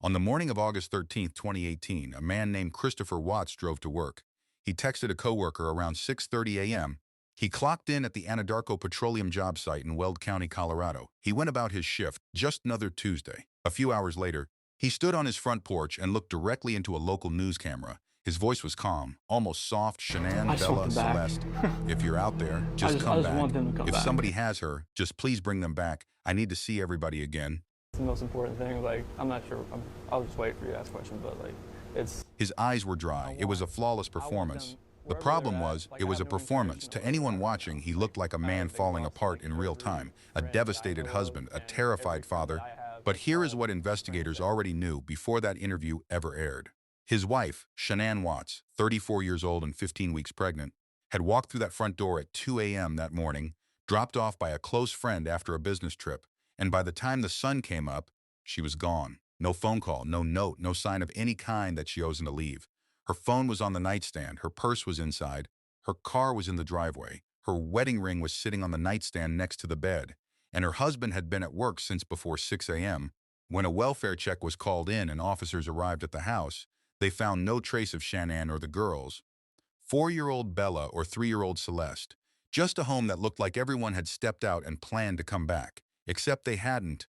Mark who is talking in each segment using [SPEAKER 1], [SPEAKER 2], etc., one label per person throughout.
[SPEAKER 1] On the morning of August 13th, 2018, a man named Christopher Watts drove to work. He texted a coworker around 6:30 a.m. He clocked in at the Anadarko Petroleum job site in Weld County, Colorado. He went about his shift, just another Tuesday. A few hours later, he stood on his front porch and looked directly into a local news camera. His voice was calm, almost soft.
[SPEAKER 2] I
[SPEAKER 1] Shanann,
[SPEAKER 2] just want
[SPEAKER 1] Bella,
[SPEAKER 2] them back.
[SPEAKER 1] Celeste, if you're out there,
[SPEAKER 2] I
[SPEAKER 1] just
[SPEAKER 2] just, I
[SPEAKER 1] come
[SPEAKER 2] just
[SPEAKER 1] back.
[SPEAKER 2] want them to come
[SPEAKER 1] If
[SPEAKER 2] back.
[SPEAKER 1] somebody has her, just please bring them back. I need to see everybody again.
[SPEAKER 2] It's the most important thing. Like, I'm not sure. I'll just wait for you to ask questions, but like, it's.
[SPEAKER 1] His eyes were dry. It was a flawless performance. The problem was, it was a performance. To anyone watching, he looked like a man falling apart in real time, a devastated husband, a terrified father. But here is what investigators already knew before that interview ever aired. His wife, Shanann Watts, 34 years old and 15 weeks pregnant, had walked through that front door at 2 a.m. that morning, dropped off by a close friend after a business trip, and by the time the sun came up, she was gone. No phone call, no note, no sign of any kind that she owes to leave. Her phone was on the nightstand, her purse was inside, her car was in the driveway, her wedding ring was sitting on the nightstand next to the bed, and her husband had been at work since before 6 a.m. When a welfare check was called in and officers arrived at the house, they found no trace of Shanann or the girls. 4-year-old Bella or 3-year-old Celeste. Just a home that looked like everyone had stepped out and planned to come back, except they hadn't.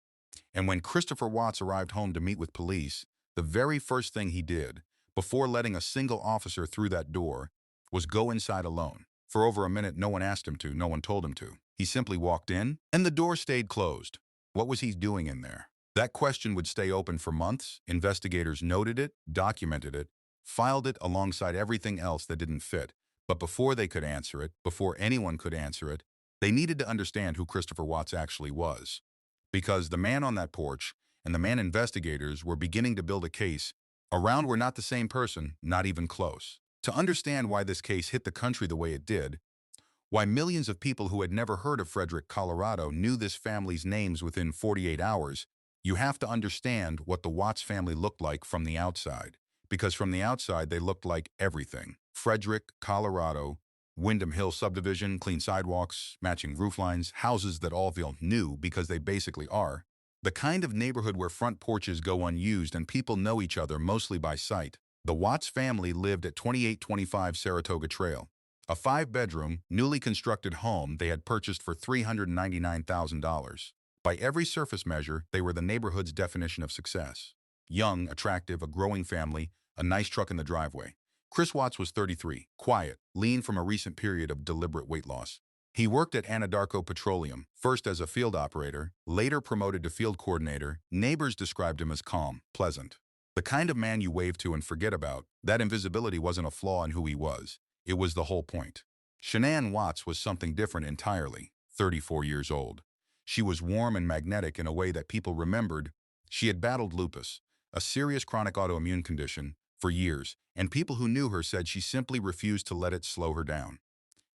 [SPEAKER 1] And when Christopher Watts arrived home to meet with police, the very first thing he did, before letting a single officer through that door, was go inside alone. For over a minute, no one asked him to, no one told him to. He simply walked in, and the door stayed closed. What was he doing in there? That question would stay open for months. Investigators noted it, documented it, filed it alongside everything else that didn't fit. But before they could answer it, before anyone could answer it, they needed to understand who Christopher Watts actually was. Because the man on that porch and the man investigators were beginning to build a case around were not the same person, not even close. To understand why this case hit the country the way it did, why millions of people who had never heard of Frederick, Colorado knew this family's names within 48 hours, you have to understand what the Watts family looked like from the outside. Because from the outside, they looked like everything. Frederick, Colorado, Wyndham Hill subdivision, clean sidewalks, matching rooflines, houses that all feel new because they basically are. The kind of neighborhood where front porches go unused and people know each other mostly by sight. The Watts family lived at 2825 Saratoga Trail, a 5-bedroom, newly constructed home they had purchased for $399,000. By every surface measure, they were the neighborhood's definition of success. Young, attractive, a growing family, a nice truck in the driveway. Chris Watts was 33, quiet, lean from a recent period of deliberate weight loss. He worked at Anadarko Petroleum, first as a field operator, later promoted to field coordinator. Neighbors described him as calm, pleasant. The kind of man you wave to and forget about. That invisibility wasn't a flaw in who he was. It was the whole point. Shanann Watts was something different entirely, 34 years old. She was warm and magnetic in a way that people remembered. She had battled lupus, a serious chronic autoimmune condition, for years, and people who knew her said she simply refused to let it slow her down.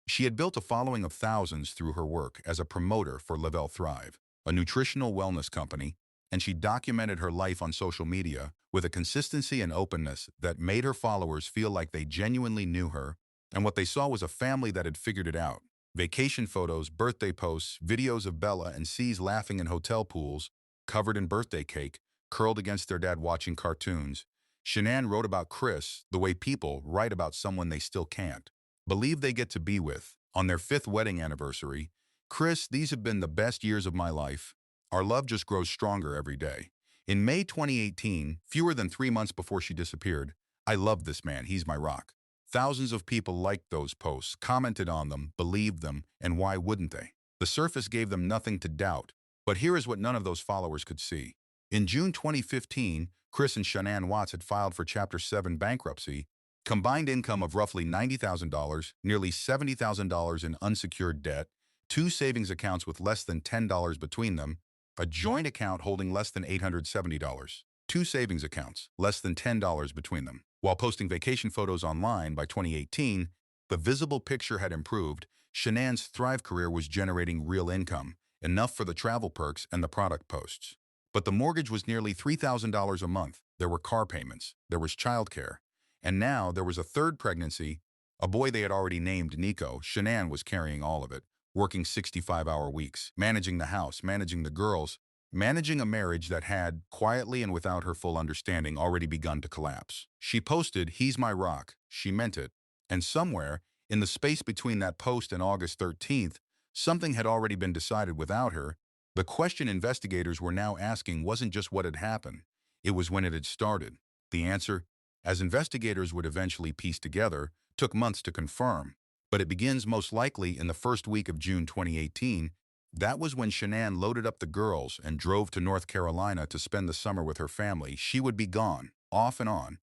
[SPEAKER 1] She had built a following of thousands through her work as a promoter for Level Thrive, a nutritional wellness company, and she documented her life on social media with a consistency and openness that made her followers feel like they genuinely knew her, and what they saw was a family that had figured it out. Vacation photos, birthday posts, videos of Bella and C's laughing in hotel pools, covered in birthday cake, curled against their dad watching cartoons. Shanann wrote about Chris the way people write about someone they still can't believe they get to be with. On their 5th wedding anniversary, Chris, these have been the best years of my life. Our love just grows stronger every day. In May 2018, fewer than 3 months before she disappeared, I love this man, he's my rock. Thousands of people liked those posts, commented on them, believed them, and why wouldn't they? The surface gave them nothing to doubt, but here is what none of those followers could see. In June 2015, Chris and Shanann Watts had filed for Chapter 7 bankruptcy, combined income of roughly $90,000, nearly $70,000 in unsecured debt, 2 savings accounts with less than $10 between them, a joint account holding less than $870, 2 savings accounts, less than $10 between them. While posting vacation photos online by 2018, the visible picture had improved. Shanann's Thrive career was generating real income, enough for the travel perks and the product posts. But the mortgage was nearly $3,000 a month. There were car payments, there was childcare, and now there was a 3rd pregnancy, a boy they had already named Nico. Shanann was carrying all of it, working 65-hour weeks, managing the house, managing the girls. managing a marriage that had, quietly and without her full understanding, already begun to collapse. She posted, "He's my rock." She meant it. And somewhere, in the space between that post and August 13th, something had already been decided without her. The question investigators were now asking wasn't just what had happened, it was when it had started. The answer, as investigators would eventually piece together, took months to confirm. But it begins most likely in the first week of June 2018. That was when Shanann loaded up the girls and drove to North Carolina to spend the summer with her family. She would be gone, off and on,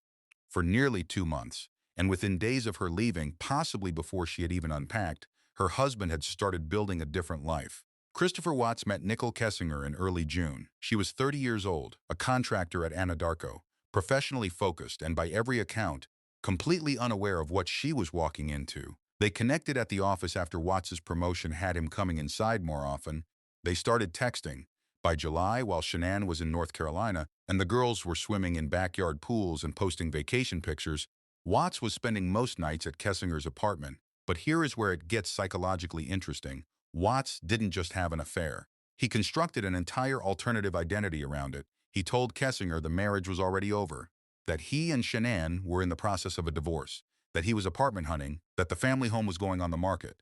[SPEAKER 1] for nearly 2 months. And within days of her leaving, possibly before she had even unpacked, her husband had started building a different life. Christopher Watts met Nicole Kessinger in early June. She was 30 years old, a contractor at Anadarko, professionally focused and by every account, completely unaware of what she was walking into. They connected at the office after Watts's promotion had him coming inside more often. They started texting. By July, while Shanann was in North Carolina and the girls were swimming in backyard pools and posting vacation pictures, Watts was spending most nights at Kessinger's apartment. But here is where it gets psychologically interesting. Watts didn't just have an affair. He constructed an entire alternative identity around it. He told Kessinger the marriage was already over, that he and Shanann were in the process of a divorce, that he was apartment hunting, that the family home was going on the market.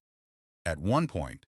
[SPEAKER 1] At one point,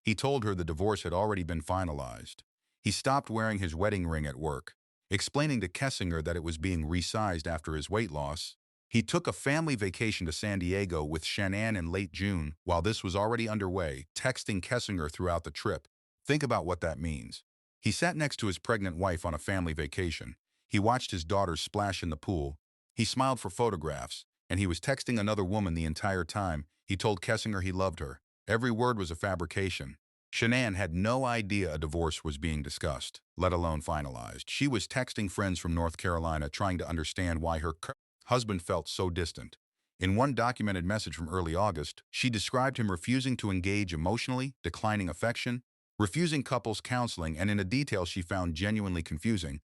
[SPEAKER 1] he told her the divorce had already been finalized. He stopped wearing his wedding ring at work, explaining to Kessinger that it was being resized after his weight loss. He took a family vacation to San Diego with Shanann in late June while this was already underway, texting Kessinger throughout the trip. Think about what that means. He sat next to his pregnant wife on a family vacation. He watched his daughters splash in the pool. He smiled for photographs, and he was texting another woman the entire time. He told Kessinger he loved her. Every word was a fabrication. Shanann had no idea a divorce was being discussed, let alone finalized. She was texting friends from North Carolina trying to understand why her husband felt so distant. In one documented message from early August, she described him refusing to engage emotionally, declining affection, refusing couples counseling, and in a detail she found genuinely confusing,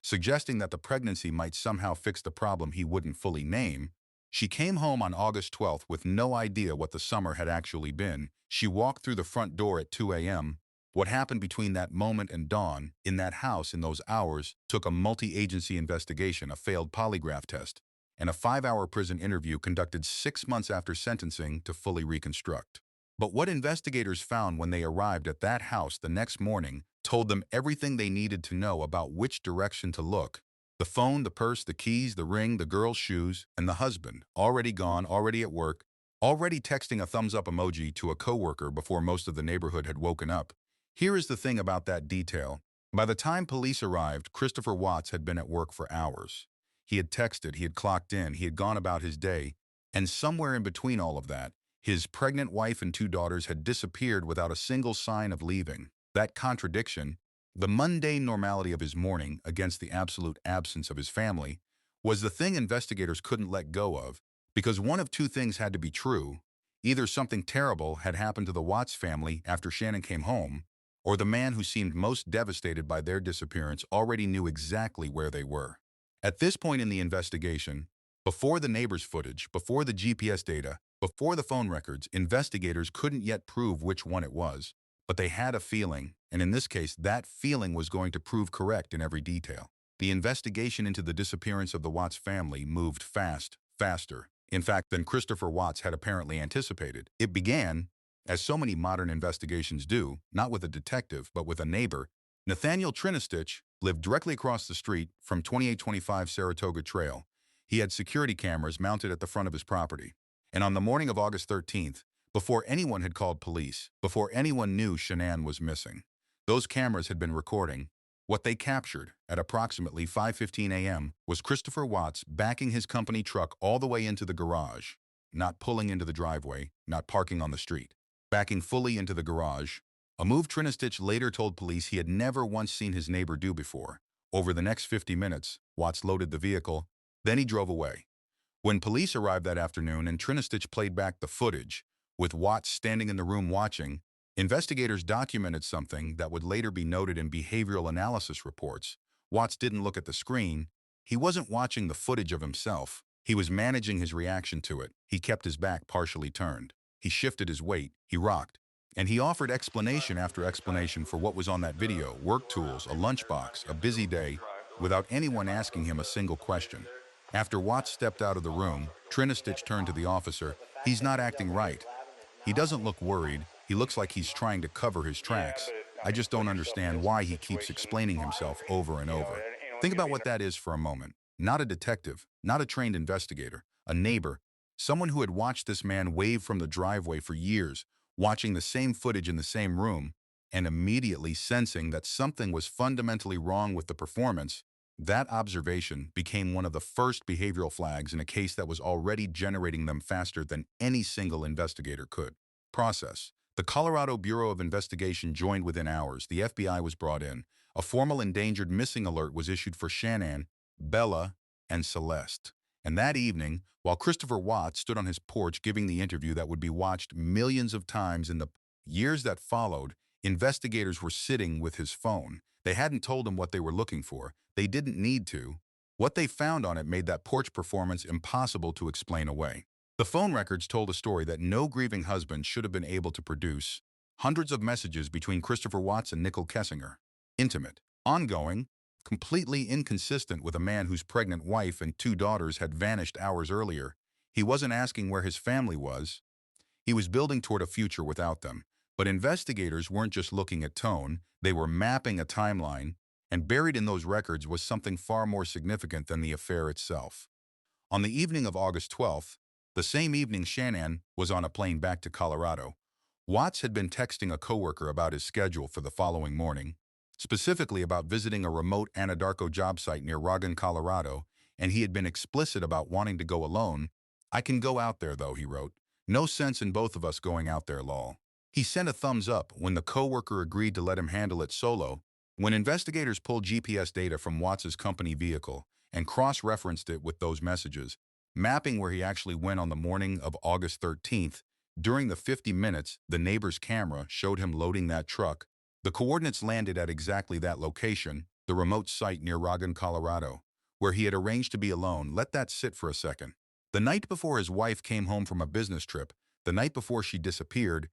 [SPEAKER 1] suggesting that the pregnancy might somehow fix the problem he wouldn't fully name. She came home on August 12th with no idea what the summer had actually been. She walked through the front door at 2 a.m. What happened between that moment and dawn, in that house in those hours, took a multi-agency investigation, a failed polygraph test, and a 5-hour prison interview conducted 6 months after sentencing to fully reconstruct. But what investigators found when they arrived at that house the next morning told them everything they needed to know about which direction to look. The phone, the purse, the keys, the ring, the girl's shoes, and the husband, already gone, already at work, already texting a thumbs-up emoji to a coworker before most of the neighborhood had woken up. Here is the thing about that detail. By the time police arrived, Christopher Watts had been at work for hours. He had texted, he had clocked in, he had gone about his day, and somewhere in between all of that, his pregnant wife and 2 daughters had disappeared without a single sign of leaving. That contradiction, the mundane normality of his morning against the absolute absence of his family, was the thing investigators couldn't let go of, because one of two things had to be true. Either something terrible had happened to the Watts family after Shanann came home, or the man who seemed most devastated by their disappearance already knew exactly where they were. At this point in the investigation, before the neighbors' footage, before the GPS data, before the phone records, investigators couldn't yet prove which one it was. But they had a feeling, and in this case, that feeling was going to prove correct in every detail. The investigation into the disappearance of the Watts family moved faster, in fact, than Christopher Watts had apparently anticipated. It began, as so many modern investigations do, not with a detective, but with a neighbor. Nathaniel Trinistich lived directly across the street from 2825 Saratoga Trail. He had security cameras mounted at the front of his property. And on the morning of August 13th, before anyone had called police, before anyone knew Shanann was missing, those cameras had been recording. What they captured at approximately 5:15 a.m. was Christopher Watts backing his company truck all the way into the garage, not pulling into the driveway, not parking on the street, backing fully into the garage, a move Trinistich later told police he had never once seen his neighbor do before. Over the next 50 minutes, Watts loaded the vehicle, then he drove away. When police arrived that afternoon and Trinistich played back the footage, with Watts standing in the room watching, investigators documented something that would later be noted in behavioral analysis reports. Watts didn't look at the screen. He wasn't watching the footage of himself. He was managing his reaction to it. He kept his back partially turned. He shifted his weight. He rocked. And he offered explanation after explanation for what was on that video: work tools, a lunchbox, a busy day, without anyone asking him a single question. After Watts stepped out of the room, Trinistich turned to the officer. "He's not acting right. He doesn't look worried. He looks like he's trying to cover his tracks. I just don't understand why he keeps explaining himself over and over." Think about what that is for a moment. Not a detective, not a trained investigator, a neighbor, someone who had watched this man wave from the driveway for years, watching the same footage in the same room, and immediately sensing that something was fundamentally wrong with the performance. That observation became one of the first behavioral flags in a case that was already generating them faster than any single investigator could process. The Colorado Bureau of Investigation joined within hours. The FBI was brought in. A formal endangered missing alert was issued for Shanann, Bella, and Celeste. And that evening, while Christopher Watts stood on his porch giving the interview that would be watched millions of times in the years that followed, investigators were sitting with his phone. They hadn't told him what they were looking for. They didn't need to. What they found on it made that porch performance impossible to explain away. The phone records told a story that no grieving husband should have been able to produce. Hundreds of messages between Christopher Watts and Nicole Kessinger. Intimate, ongoing, completely inconsistent with a man whose pregnant wife and 2 daughters had vanished hours earlier. He wasn't asking where his family was. He was building toward a future without them. But investigators weren't just looking at tone, they were mapping a timeline, and buried in those records was something far more significant than the affair itself. On the evening of August 12th, the same evening Shanann was on a plane back to Colorado, Watts had been texting a coworker about his schedule for the following morning, specifically about visiting a remote Anadarko job site near Roggan, Colorado, and he had been explicit about wanting to go alone. "I can go out there, though," he wrote. "No sense in both of us going out there, lol." He sent a thumbs up when the coworker agreed to let him handle it solo. When investigators pulled GPS data from Watts's company vehicle and cross-referenced it with those messages, mapping where he actually went on the morning of August 13th, during the 50 minutes the neighbor's camera showed him loading that truck, the coordinates landed at exactly that location, the remote site near Roggan, Colorado, where he had arranged to be alone. Let that sit for a second. The night before his wife came home from a business trip, the night before she disappeared,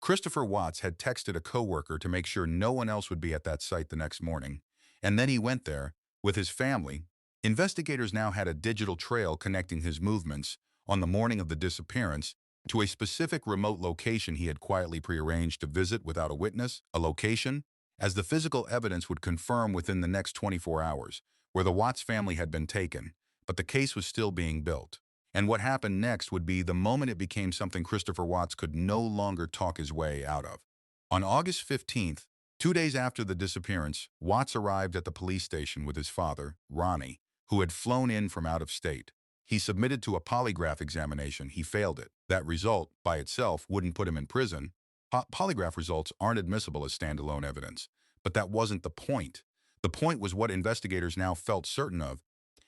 [SPEAKER 1] Christopher Watts had texted a coworker to make sure no one else would be at that site the next morning, and then he went there with his family. Investigators now had a digital trail connecting his movements on the morning of the disappearance to a specific remote location he had quietly prearranged to visit without a witness, a location, as the physical evidence would confirm within the next 24 hours, where the Watts family had been taken, but the case was still being built. And what happened next would be the moment it became something Christopher Watts could no longer talk his way out of. On August 15th, 2 days after the disappearance, Watts arrived at the police station with his father, Ronnie, who had flown in from out of state. He submitted to a polygraph examination. He failed it. That result, by itself, wouldn't put him in prison. Polygraph results aren't admissible as standalone evidence. But that wasn't the point. The point was what investigators now felt certain of,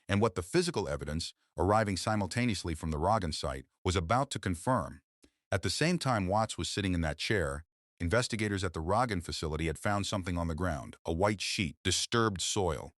[SPEAKER 1] and what the physical evidence, arriving simultaneously from the Roggan site, was about to confirm. At the same time Watts was sitting in that chair, investigators at the Roggan facility had found something on the ground: a white sheet, disturbed soil,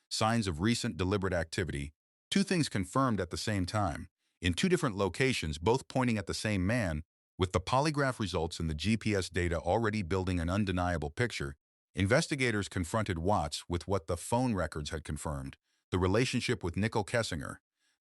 [SPEAKER 1] signs of recent deliberate activity. 2 things confirmed at the same time, in 2 different locations, both pointing at the same man. With the polygraph results and the GPS data already building an undeniable picture, investigators confronted Watts with what the phone records had confirmed: the relationship with Nicole Kessinger,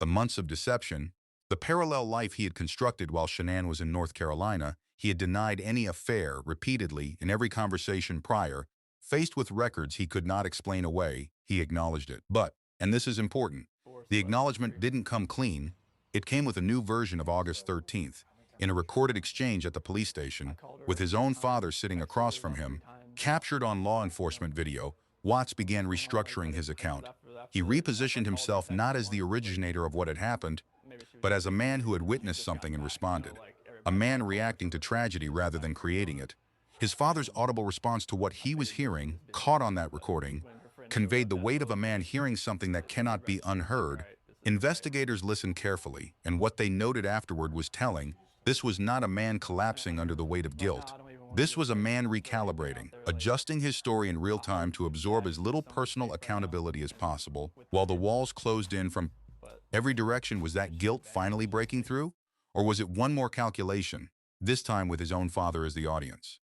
[SPEAKER 1] the months of deception, the parallel life he had constructed while Shanann was in North Carolina. He had denied any affair repeatedly in every conversation prior. Faced with records he could not explain away, he acknowledged it. But, and this is important, the acknowledgement didn't come clean. It came with a new version of August 13th, in a recorded exchange at the police station, with his own father sitting across from him, captured on law enforcement video. Watts began restructuring his account. He repositioned himself not as the originator of what had happened, but as a man who had witnessed something and responded. A man reacting to tragedy rather than creating it. His father's audible response to what he was hearing, caught on that recording, conveyed the weight of a man hearing something that cannot be unheard. Investigators listened carefully, and what they noted afterward was telling. This was not a man collapsing under the weight of guilt. This was a man recalibrating, adjusting his story in real time to absorb as little personal accountability as possible, while the walls closed in from every direction. Was that guilt finally breaking through? Or was it one more calculation, this time with his own father as the audience.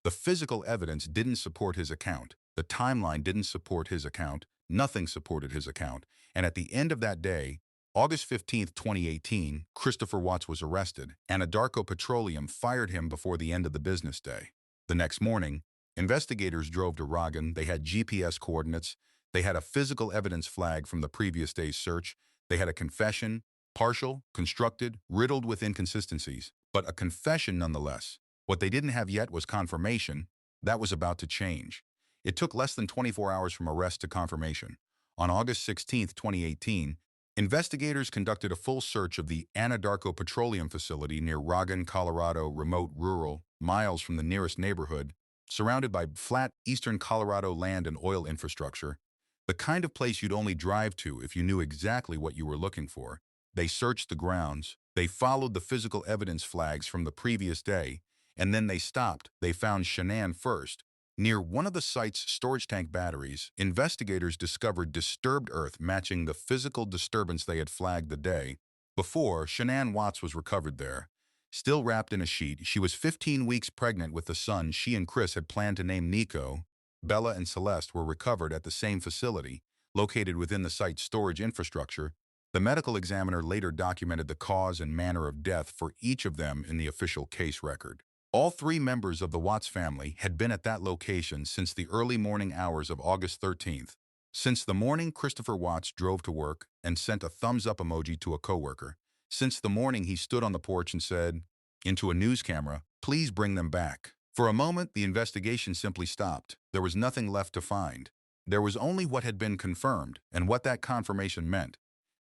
[SPEAKER 1] The physical evidence didn't support his account. The timeline didn't support his account. Nothing supported his account. And at the end of that day, August 15th, 2018, Christopher Watts was arrested. Anadarko Petroleum fired him before the end of the business day. The next morning, investigators drove to Roggan. They had GPS coordinates. They had a physical evidence flag from the previous day's search. They had a confession, partial, constructed, riddled with inconsistencies, but a confession nonetheless. What they didn't have yet was confirmation. That was about to change. It took less than 24 hours from arrest to confirmation. On August 16th, 2018, investigators conducted a full search of the Anadarko Petroleum facility near Roggan, Colorado, remote, rural, miles from the nearest neighborhood, surrounded by flat eastern Colorado land and oil infrastructure, the kind of place you'd only drive to if you knew exactly what you were looking for. They searched the grounds. They followed the physical evidence flags from the previous day, and then they stopped. They found Shanann first. Near one of the site's storage tank batteries, investigators discovered disturbed earth matching the physical disturbance they had flagged the day before. Shanann Watts was recovered there. Still wrapped in a sheet, she was 15 weeks pregnant with the son she and Chris had planned to name Nico. Bella and Celeste were recovered at the same facility, located within the site's storage infrastructure. The medical examiner later documented the cause and manner of death for each of them in the official case record. All three members of the Watts family had been at that location since the early morning hours of August 13th. Since the morning Christopher Watts drove to work and sent a thumbs-up emoji to a coworker. Since the morning he stood on the porch and said, into a news camera, "Please bring them back." For a moment, the investigation simply stopped. There was nothing left to find. There was only what had been confirmed and what that confirmation meant.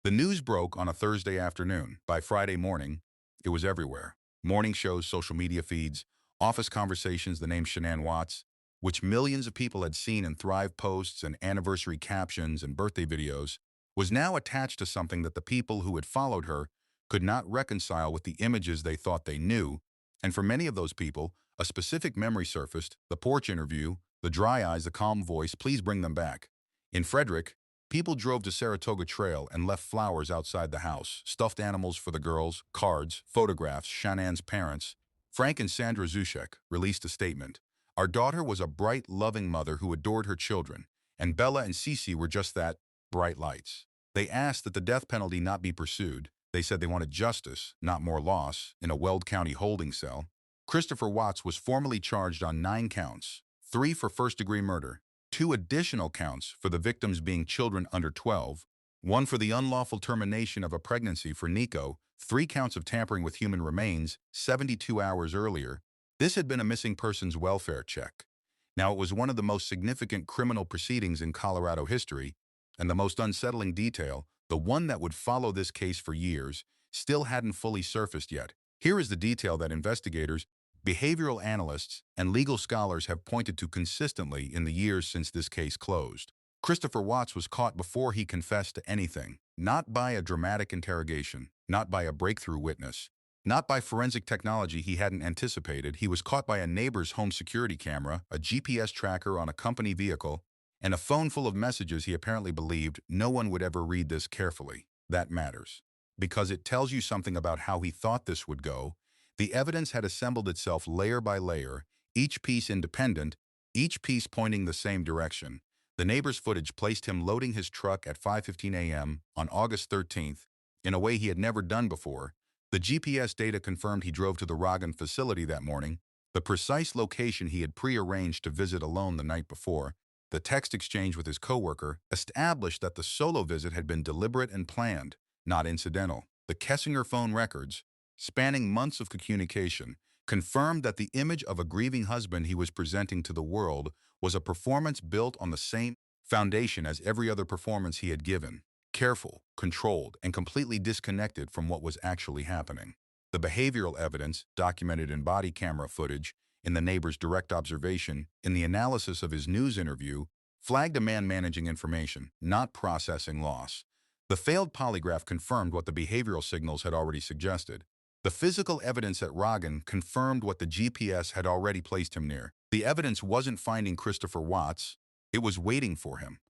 [SPEAKER 1] The news broke on a Thursday afternoon. By Friday morning, it was everywhere. Morning shows, social media feeds, office conversations, the name Shanann Watts, which millions of people had seen in Thrive posts and anniversary captions and birthday videos, was now attached to something that the people who had followed her could not reconcile with the images they thought they knew. And for many of those people, a specific memory surfaced: the porch interview, the dry eyes, the calm voice, "Please bring them back." In Frederick, people drove to Saratoga Trail and left flowers outside the house, stuffed animals for the girls, cards, photographs. Shanann's parents, Frank and Sandra Zushek, released a statement. "Our daughter was a bright, loving mother who adored her children, and Bella and Cece were just that, bright lights." They asked that the death penalty not be pursued. They said they wanted justice, not more loss, in a Weld County holding cell. Christopher Watts was formally charged on 9 counts, 3 for first-degree murder, 2 additional counts for the victims being children under 12, 1 for the unlawful termination of a pregnancy for Nico, 3 counts of tampering with human remains 72 hours earlier. This had been a missing persons welfare check. Now, it was one of the most significant criminal proceedings in Colorado history, and the most unsettling detail, the one that would follow this case for years, still hadn't fully surfaced yet. Here is the detail that investigators, behavioral analysts, and legal scholars have pointed to consistently in the years since this case closed. Christopher Watts was caught before he confessed to anything, not by a dramatic interrogation, not by a breakthrough witness, not by forensic technology he hadn't anticipated. He was caught by a neighbor's home security camera, a GPS tracker on a company vehicle, and a phone full of messages he apparently believed no one would ever read this carefully. That matters, because it tells you something about how he thought this would go. The evidence had assembled itself layer by layer, each piece independent, each piece pointing the same direction. The neighbor's footage placed him loading his truck at 5:15 a.m. on August 13th in a way he had never done before. The GPS data confirmed he drove to the Roggan facility that morning, the precise location he had prearranged to visit alone the night before. The text exchange with his coworker established that the solo visit had been deliberate and planned, not incidental. The Kessinger phone records, spanning months of communication, confirmed that the image of a grieving husband he was presenting to the world was a performance built on the same foundation as every other performance he had given: careful, controlled, and completely disconnected from what was actually happening. The behavioral evidence, documented in body camera footage, in the neighbor's direct observation, in the analysis of his news interview, flagged a man managing information, not processing loss. The failed polygraph confirmed what the behavioral signals had already suggested. The physical evidence at Roggan confirmed what the GPS had already placed him near. The evidence wasn't finding Christopher Watts, it was waiting for him.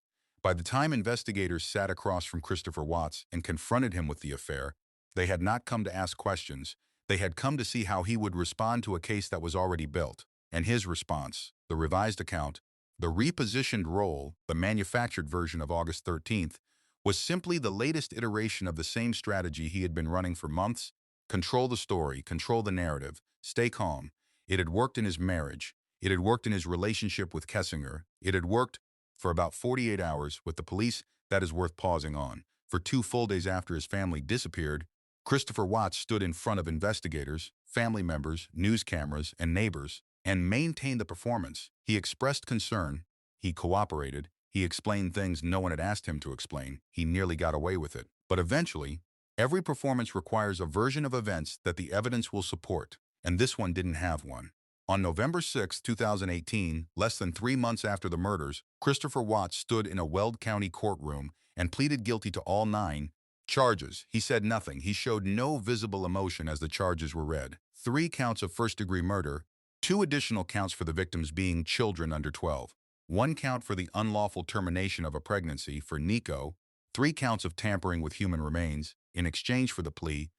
[SPEAKER 1] By the time investigators sat across from Christopher Watts and confronted him with the affair, they had not come to ask questions. They had come to see how he would respond to a case that was already built. And his response, the revised account, the repositioned role, the manufactured version of August 13th, was simply the latest iteration of the same strategy he had been running for months. Control the story, control the narrative, stay calm. It had worked in his marriage. It had worked in his relationship with Kessinger. It had worked for about 48 hours with the police. That is worth pausing on. For 2 full days after his family disappeared, Christopher Watts stood in front of investigators, family members, news cameras, and neighbors, and maintained the performance. He expressed concern. He cooperated. He explained things no one had asked him to explain. He nearly got away with it. But eventually, every performance requires a version of events that the evidence will support, and this one didn't have one. On November 6, 2018, less than 3 months after the murders, Christopher Watts stood in a Weld County courtroom and pleaded guilty to all 9 charges. He said nothing. He showed no visible emotion as the charges were read. 3 counts of first-degree murder, 2 additional counts for the victims being children under 12, 1 count for the unlawful termination of a pregnancy for Nico, 3 counts of tampering with human remains. In exchange for the plea,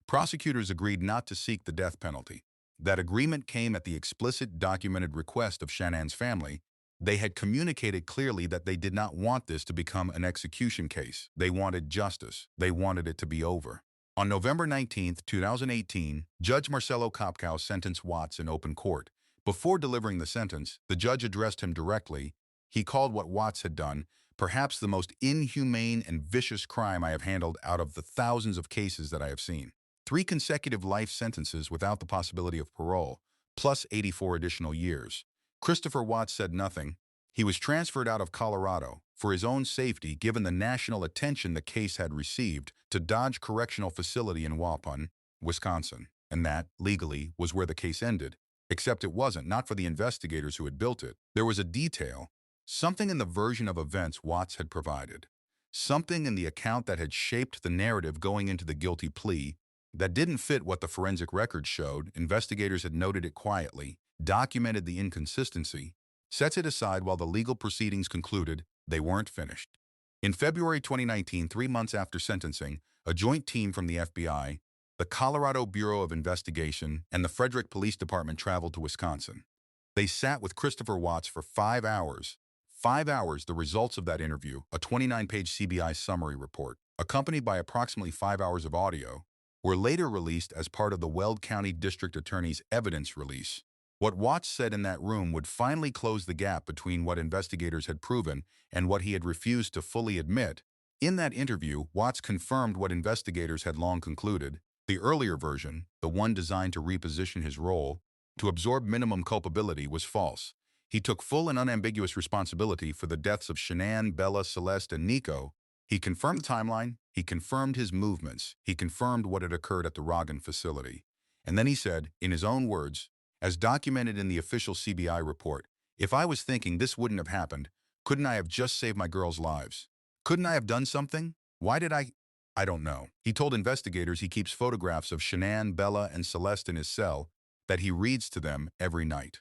[SPEAKER 1] prosecutors agreed not to seek the death penalty. That agreement came at the explicit documented request of Shanann's family. They had communicated clearly that they did not want this to become an execution case. They wanted justice. They wanted it to be over. On November 19, 2018, Judge Marcelo Kopkow sentenced Watts in open court. Before delivering the sentence, the judge addressed him directly. He called what Watts had done perhaps the most inhumane and vicious crime I have handled out of the thousands of cases that I have seen. 3 consecutive life sentences without the possibility of parole, plus 84 additional years. Christopher Watts said nothing. He was transferred out of Colorado for his own safety, given the national attention the case had received, to Dodge Correctional Facility in Waupun, Wisconsin. And that, legally, was where the case ended. Except it wasn't, not for the investigators who had built it. There was a detail, something in the version of events Watts had provided, something in the account that had shaped the narrative going into the guilty plea that didn't fit what the forensic records showed. Investigators had noted it quietly, documented the inconsistency, set it aside while the legal proceedings concluded. They weren't finished. In February 2019, 3 months after sentencing, a joint team from the FBI, the Colorado Bureau of Investigation, and the Frederick Police Department traveled to Wisconsin. They sat with Christopher Watts for 5 hours. 5 hours, the results of that interview, a 29-page CBI summary report, accompanied by approximately 5 hours of audio, were later released as part of the Weld County District Attorney's evidence release. What Watts said in that room would finally close the gap between what investigators had proven and what he had refused to fully admit. In that interview, Watts confirmed what investigators had long concluded. The earlier version, the one designed to reposition his role, to absorb minimum culpability, was false. He took full and unambiguous responsibility for the deaths of Shanann, Bella, Celeste, and Nico. He confirmed the timeline. He confirmed his movements. He confirmed what had occurred at the Rogan facility. And then he said, in his own words, as documented in the official CBI report, if I was thinking this wouldn't have happened, couldn't I have just saved my girls' lives? Couldn't I have done something? Why did I don't know. He told investigators he keeps photographs of Shanann, Bella, and Celeste in his cell, that he reads to them every night.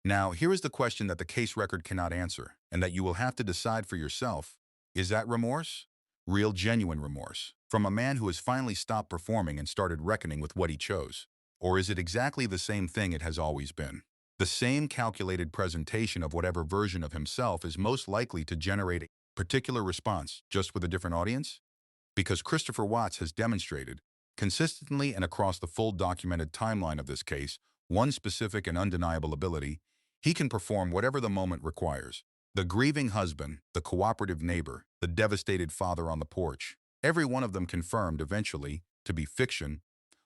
[SPEAKER 1] Now, here is the question that the case record cannot answer, and that you will have to decide for yourself. Is that remorse? Real, genuine remorse, from a man who has finally stopped performing and started reckoning with what he chose? Or is it exactly the same thing it has always been? The same calculated presentation of whatever version of himself is most likely to generate a particular response, just with a different audience? Because Christopher Watts has demonstrated, consistently and across the full documented timeline of this case, one specific and undeniable ability: he can perform whatever the moment requires. The grieving husband, the cooperative neighbor, the devastated father on the porch, every one of them confirmed eventually to be fiction.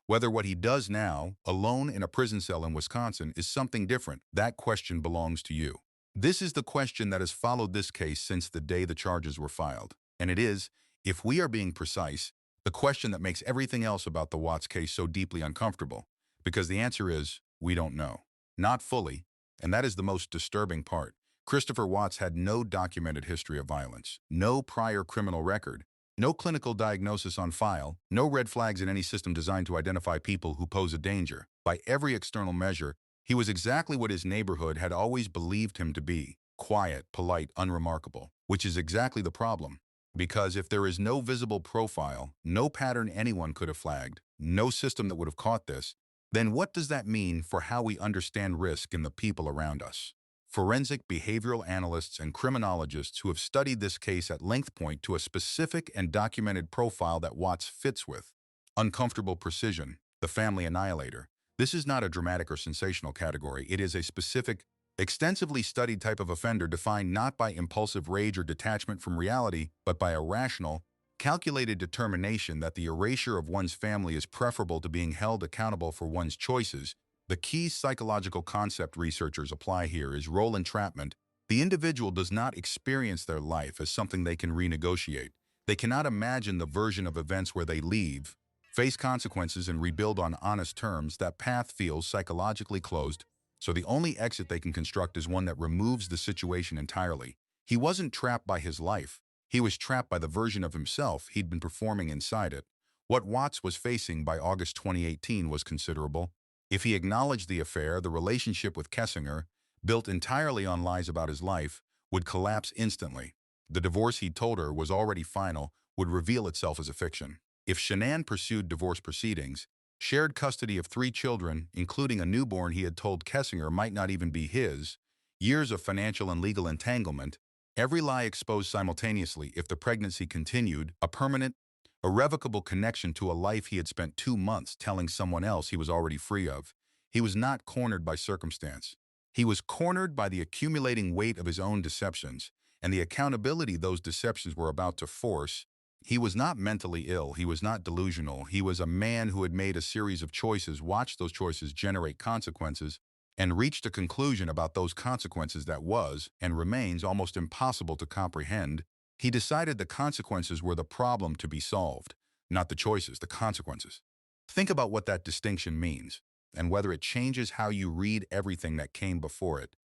[SPEAKER 1] Whether what he does now, alone in a prison cell in Wisconsin, is something different, that question belongs to you. This is the question that has followed this case since the day the charges were filed. And it is, if we are being precise, the question that makes everything else about the Watts case so deeply uncomfortable. Because the answer is, we don't know. Not fully. And that is the most disturbing part. Christopher Watts had no documented history of violence, no prior criminal record, no clinical diagnosis on file, no red flags in any system designed to identify people who pose a danger. By every external measure, he was exactly what his neighborhood had always believed him to be: quiet, polite, unremarkable. Which is exactly the problem. Because if there is no visible profile, no pattern anyone could have flagged, no system that would have caught this, then what does that mean for how we understand risk in the people around us? Forensic behavioral analysts and criminologists who have studied this case at length point to a specific and documented profile that Watts fits with. Uncomfortable precision, the family annihilator. This is not a dramatic or sensational category. It is a specific, extensively studied type of offender defined not by impulsive rage or detachment from reality, but by a rational, calculated determination that the erasure of one's family is preferable to being held accountable for one's choices. The key psychological concept researchers apply here is role entrapment. The individual does not experience their life as something they can renegotiate. They cannot imagine the version of events where they leave, face consequences, and rebuild on honest terms. That path feels psychologically closed, so the only exit they can construct is one that removes the situation entirely. He wasn't trapped by his life. He was trapped by the version of himself he'd been performing inside it. What Watts was facing by August 2018 was considerable. If he acknowledged the affair, the relationship with Kessinger, built entirely on lies about his life, would collapse instantly. The divorce he'd told her was already final would reveal itself as a fiction. If Shanann pursued divorce proceedings, shared custody of 3 children, including a newborn he had told Kessinger might not even be his, years of financial and legal entanglement, every lie exposed simultaneously if the pregnancy continued, a permanent, irrevocable connection to a life he had spent 2 months telling someone else he was already free of. He was not cornered by circumstance. He was cornered by the accumulating weight of his own deceptions and the accountability those deceptions were about to force. He was not mentally ill. He was not delusional. He was a man who had made a series of choices, watched those choices generate consequences, and reached a conclusion about those consequences that was, and remains, almost impossible to comprehend. He decided the consequences were the problem to be solved, not the choices, the consequences. Think about what that distinction means, and whether it changes how you read everything that came before it.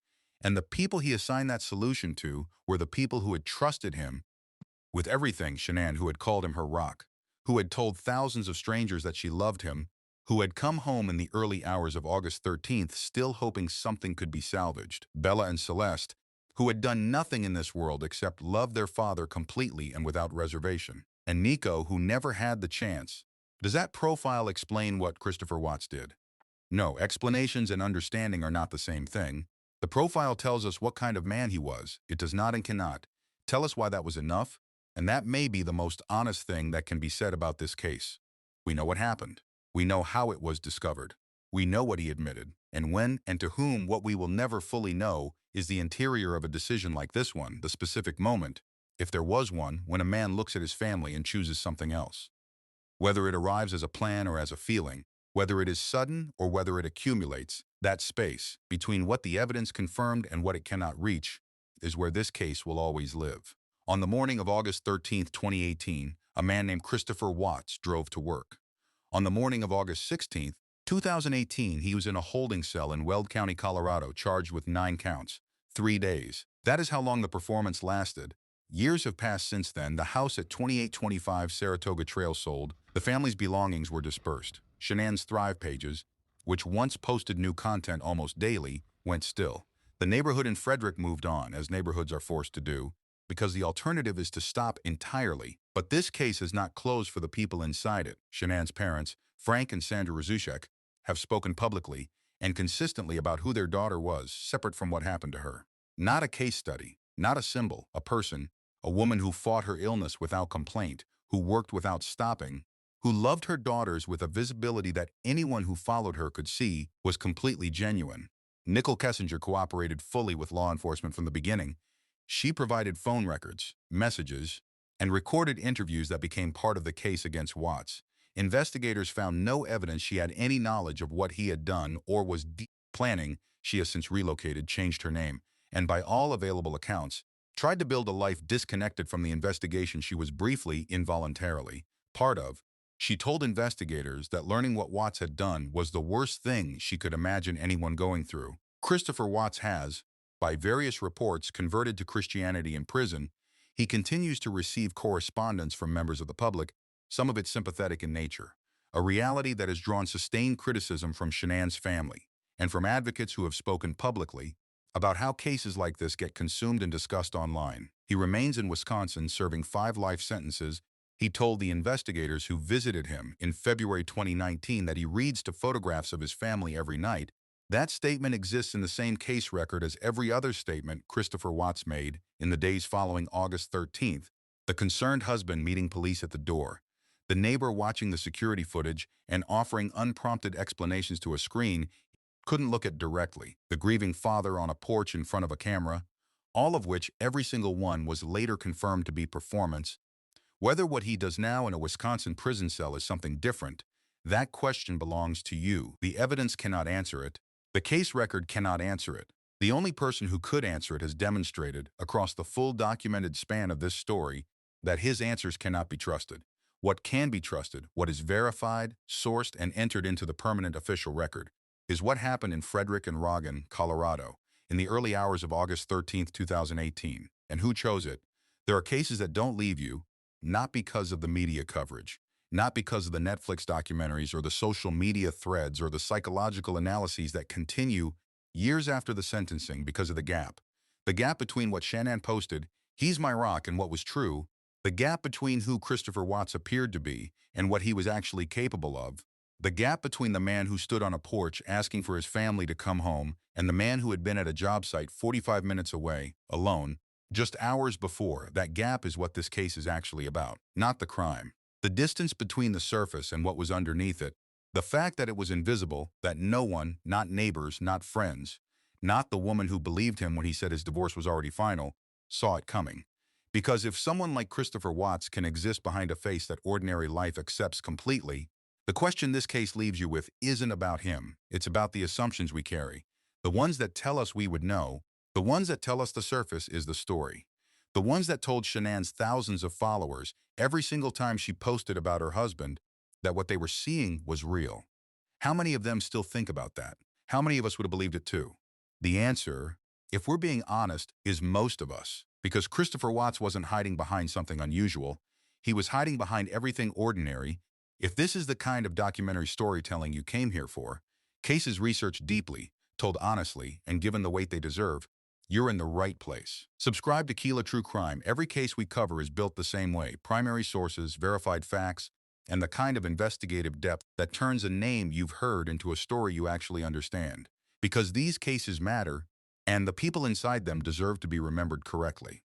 [SPEAKER 1] And the people he assigned that solution to were the people who had trusted him with everything. Shanann, who had called him her rock, who had told thousands of strangers that she loved him, who had come home in the early hours of August 13th still hoping something could be salvaged. Bella and Celeste, who had done nothing in this world except love their father completely and without reservation. And Nico, who never had the chance. Does that profile explain what Christopher Watts did? No, explanations and understanding are not the same thing. The profile tells us what kind of man he was. It does not and cannot tell us why that was enough, and that may be the most honest thing that can be said about this case. We know what happened. We know how it was discovered. We know what he admitted, and when and to whom. What we will never fully know is the interior of a decision like this one, the specific moment, if there was one, when a man looks at his family and chooses something else. Whether it arrives as a plan or as a feeling, whether it is sudden or whether it accumulates, that space between what the evidence confirmed and what it cannot reach is where this case will always live. On the morning of August 13th, 2018, a man named Christopher Watts drove to work. On the morning of August 16th, 2018, he was in a holding cell in Weld County, Colorado, charged with 9 counts, 3 days. That is how long the performance lasted. Years have passed since then. The house at 2825 Saratoga Trail sold. The family's belongings were dispersed. Shanann's Thrive pages, which once posted new content almost daily, went still. The neighborhood in Frederick moved on, as neighborhoods are forced to do, because the alternative is to stop entirely. But this case is not closed for the people inside it. Shanann's parents, Frank and Sandra Razushek, have spoken publicly and consistently about who their daughter was, separate from what happened to her. Not a case study, not a symbol, a person, a woman who fought her illness without complaint, who worked without stopping, who loved her daughters with a visibility that anyone who followed her could see was completely genuine. Nicole Kessinger cooperated fully with law enforcement from the beginning. She provided phone records, messages, and recorded interviews that became part of the case against Watts. Investigators found no evidence she had any knowledge of what he had done or was planning. She has since relocated, changed her name, and by all available accounts, tried to build a life disconnected from the investigation she was briefly, involuntarily, part of. She told investigators that learning what Watts had done was the worst thing she could imagine anyone going through. Christopher Watts has, by various reports, converted to Christianity in prison. He continues to receive correspondence from members of the public, some of it sympathetic in nature, a reality that has drawn sustained criticism from Shanann's family and from advocates who have spoken publicly about how cases like this get consumed and discussed online. He remains in Wisconsin, serving 5 life sentences He told the investigators who visited him in February 2019 that he reads to photographs of his family every night. That statement exists in the same case record as every other statement Christopher Watts made in the days following August 13th, the concerned husband meeting police at the door, the neighbor watching the security footage and offering unprompted explanations to a screen couldn't look at directly, the grieving father on a porch in front of a camera, all of which, every single one, was later confirmed to be performance. Whether what he does now in a Wisconsin prison cell is something different, that question belongs to you. The evidence cannot answer it. The case record cannot answer it. The only person who could answer it has demonstrated, across the full documented span of this story, that his answers cannot be trusted. What can be trusted, what is verified, sourced, and entered into the permanent official record, is what happened in Frederick and Roggen, Colorado, in the early hours of August 13th, 2018. And who chose it? There are cases that don't leave you, not because of the media coverage, not because of the Netflix documentaries or the social media threads or the psychological analyses that continue years after the sentencing because of the gap. The gap between what Shanann posted, "He's my rock," and what was true, the gap between who Christopher Watts appeared to be and what he was actually capable of, the gap between the man who stood on a porch asking for his family to come home and the man who had been at a job site 45 minutes away, alone, just hours before. That gap is what this case is actually about, not the crime. The distance between the surface and what was underneath it, the fact that it was invisible, that no one, not neighbors, not friends, not the woman who believed him when he said his divorce was already final, saw it coming. Because if someone like Christopher Watts can exist behind a face that ordinary life accepts completely, the question this case leaves you with isn't about him. It's about the assumptions we carry. The ones that tell us we would know, the ones that tell us the surface is the story. The ones that told Shanann's thousands of followers, every single time she posted about her husband, that what they were seeing was real. How many of them still think about that? How many of us would have believed it too? The answer, if we're being honest, is most of us. Because Christopher Watts wasn't hiding behind something unusual. He was hiding behind everything ordinary. If this is the kind of documentary storytelling you came here for, cases researched deeply, told honestly, and given the weight they deserve, you're in the right place. Subscribe to Keela True Crime. Every case we cover is built the same way. Primary sources, verified facts, and the kind of investigative depth that turns a name you've heard into a story you actually understand. Because these cases matter, and the people inside them deserve to be remembered correctly.